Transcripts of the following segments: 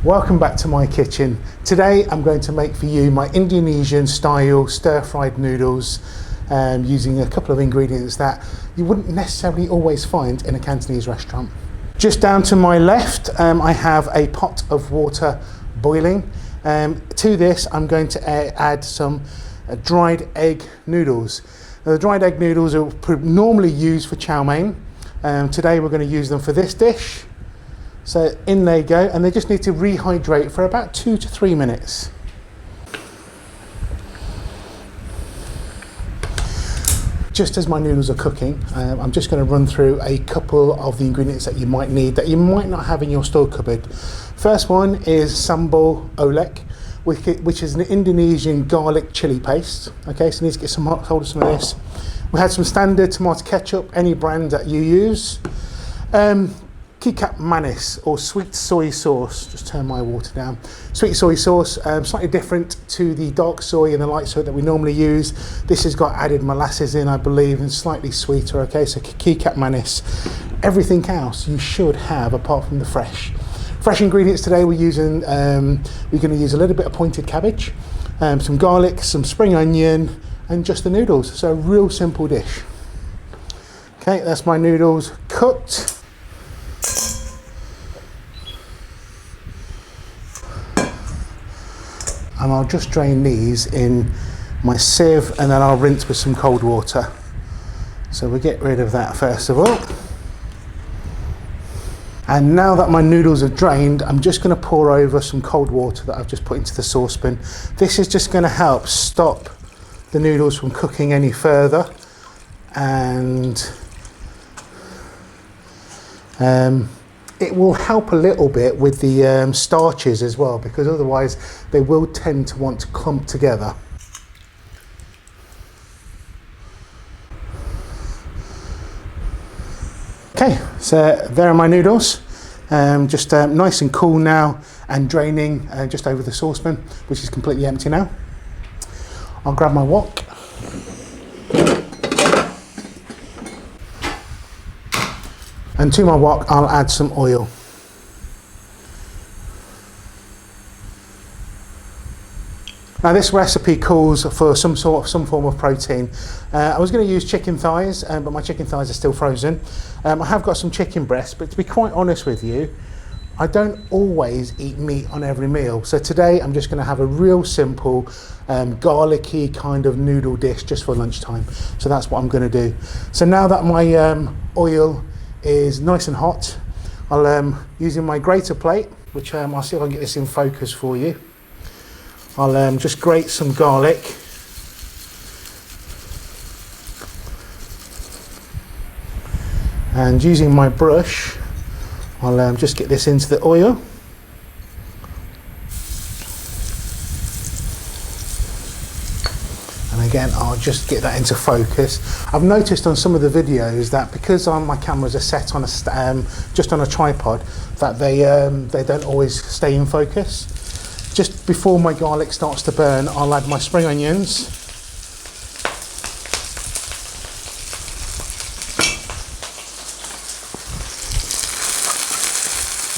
Welcome back to my kitchen. Today I'm going to make for you my Indonesian style stir-fried noodles using a couple of ingredients that you wouldn't necessarily always find in a Cantonese restaurant. Just down to my left I have a pot of water boiling. To this I'm going to add some dried egg noodles. Now, the dried egg noodles are normally used for chow mein. Today we're going to use them for this dish. So in they go, and they just need to rehydrate for about 2 to 3 minutes. Just as my noodles are cooking, I'm just going to run through a couple of the ingredients that you might need that you might not have in your store cupboard. First one is Sambal Oelek, which is an Indonesian garlic chili paste. Okay, so you need to get hold of some of this. We had some standard tomato ketchup, any brand that you use. Kicap Manis, or sweet soy sauce. Just turn my water down. Sweet soy sauce, slightly different to the dark soy and the light soy that we normally use. This has got added molasses in, I believe, and slightly sweeter. Okay, so Kicap Manis. Everything else you should have apart from the fresh. Fresh ingredients today we're using, we're going to use a little bit of pointed cabbage, some garlic, some spring onion, and just the noodles. So a real simple dish. Okay, that's my noodles cooked. And I'll just drain these in my sieve and then I'll rinse with some cold water. So we'll get rid of that first of all. And now that my noodles are drained, I'm just going to pour over some cold water that I've just put into the saucepan. This is just going to help stop the noodles from cooking any further, and it will help a little bit with the starches as well, because otherwise they will tend to want to clump together. Okay, so there are my noodles, just nice and cool now and draining just over the saucepan, which is completely empty now. I'll grab my wok. And to my wok, I'll add some oil. Now this recipe calls for some form of protein. I was going to use chicken thighs, but my chicken thighs are still frozen. I have got some chicken breasts, but to be quite honest with you, I don't always eat meat on every meal. So today I'm just going to have a real simple garlicky kind of noodle dish just for lunchtime. So that's what I'm going to do. So now that my oil is nice and hot, I'll using my grater plate, which I'll see if I can get this in focus for you. I'll just grate some garlic. And using my brush, I'll just get this into the oil. And again, I'll just get that into focus. I've noticed on some of the videos that because my cameras are set on just on a tripod, that they don't always stay in focus. Just before my garlic starts to burn, I'll add my spring onions.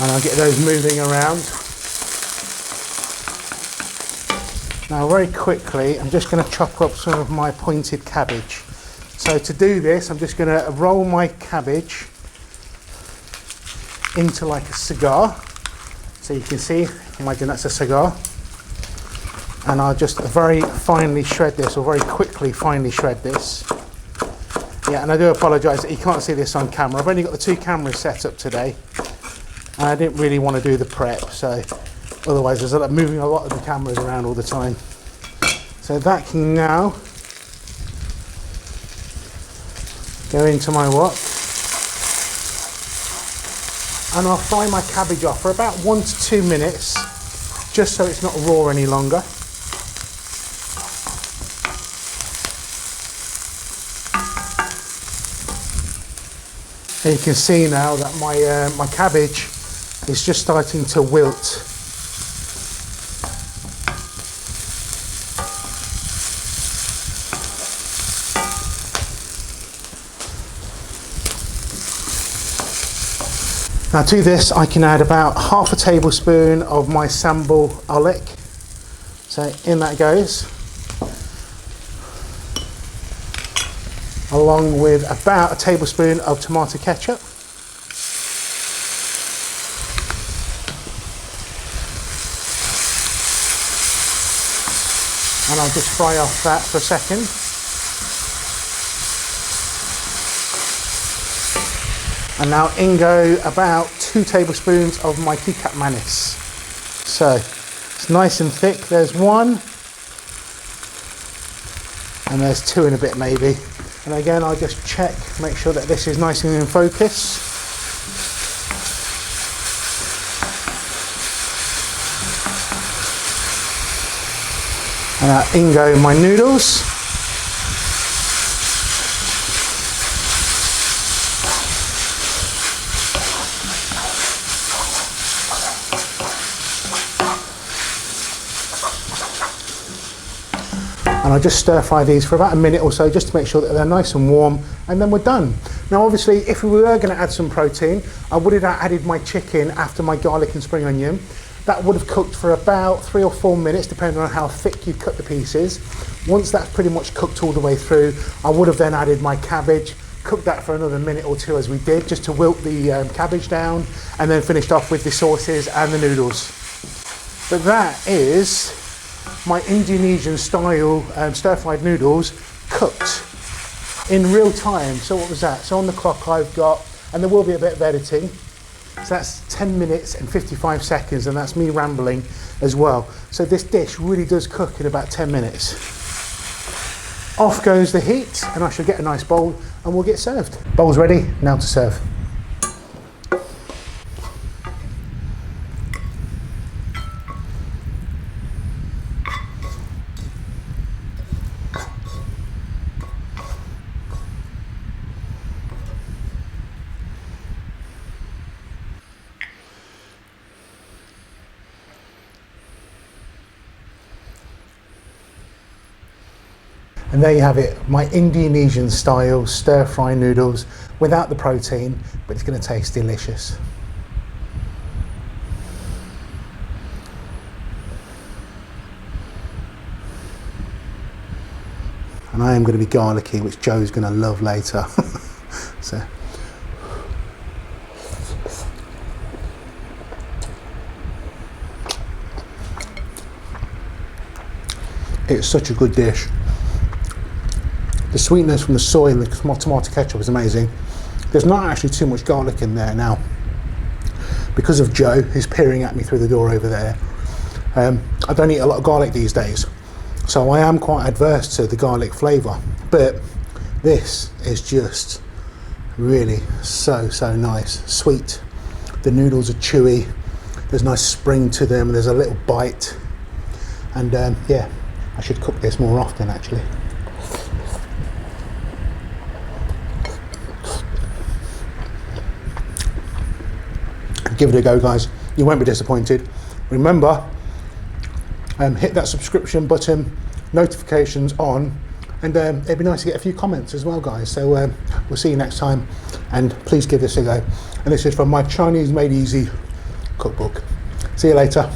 And I'll get those moving around. Now very quickly, I'm just going to chop up some of my pointed cabbage. So to do this, I'm just going to roll my cabbage into like a cigar. So you can see, imagine that's a cigar. And I'll just very finely shred this, or very quickly finely shred this. Yeah, and I do apologise that you can't see this on camera. I've only got the 2 cameras set up today. And I didn't really want to do the prep, so otherwise there's moving a lot of the cameras around all the time. So that can now go into my wok. And I'll fry my cabbage off for about 1 to 2 minutes, just so it's not raw any longer. And you can see now that my cabbage is just starting to wilt. Now to this I can add about half a tablespoon of my Sambal Oelek. So in that goes. Along with about a tablespoon of tomato ketchup. And I'll just fry off that for a second. And now in go about 2 tablespoons of my Kicap Manis. So it's nice and thick. There's 1, and there's 2 and a bit maybe. And again, I'll just check, make sure that this is nice and in focus. And now in go my noodles. And I'll just stir fry these for about a minute or so just to make sure that they're nice and warm, and then we're done. Now obviously if we were going to add some protein, I would have added my chicken after my garlic and spring onion. That would have cooked for about 3 or 4 minutes depending on how thick you cut the pieces. Once that's pretty much cooked all the way through, I would have then added my cabbage, cooked that for another minute or 2 as we did, just to wilt the cabbage down, and then finished off with the sauces and the noodles. But that is my Indonesian style stir-fried noodles cooked in real time. So what was that? So on the clock I've got, and there will be a bit of editing, so that's 10 minutes and 55 seconds, and that's me rambling as well. So this dish really does cook in about 10 minutes. Off goes the heat, and I should get a nice bowl and we'll get served. Bowl's ready, now to serve. And there you have it, my Indonesian style stir-fry noodles without the protein, but it's going to taste delicious. And I am going to be garlicky, which Joe's going to love later. So. It's such a good dish. The sweetness from the soy and the tomato ketchup is amazing. There's not actually too much garlic in there now. Because of Joe, who's peering at me through the door over there. I don't eat a lot of garlic these days, so I am quite adverse to the garlic flavour. But this is just really so nice. Sweet. The noodles are chewy. There's nice spring to them. There's a little bite. And yeah, I should cook this more often actually. Give it a go, guys. You won't be disappointed. Remember, hit that subscription button, notifications on, and it'd be nice to get a few comments as well, guys. So we'll see you next time, and please give this a go. And this is from my Chinese Made Easy cookbook. See you later.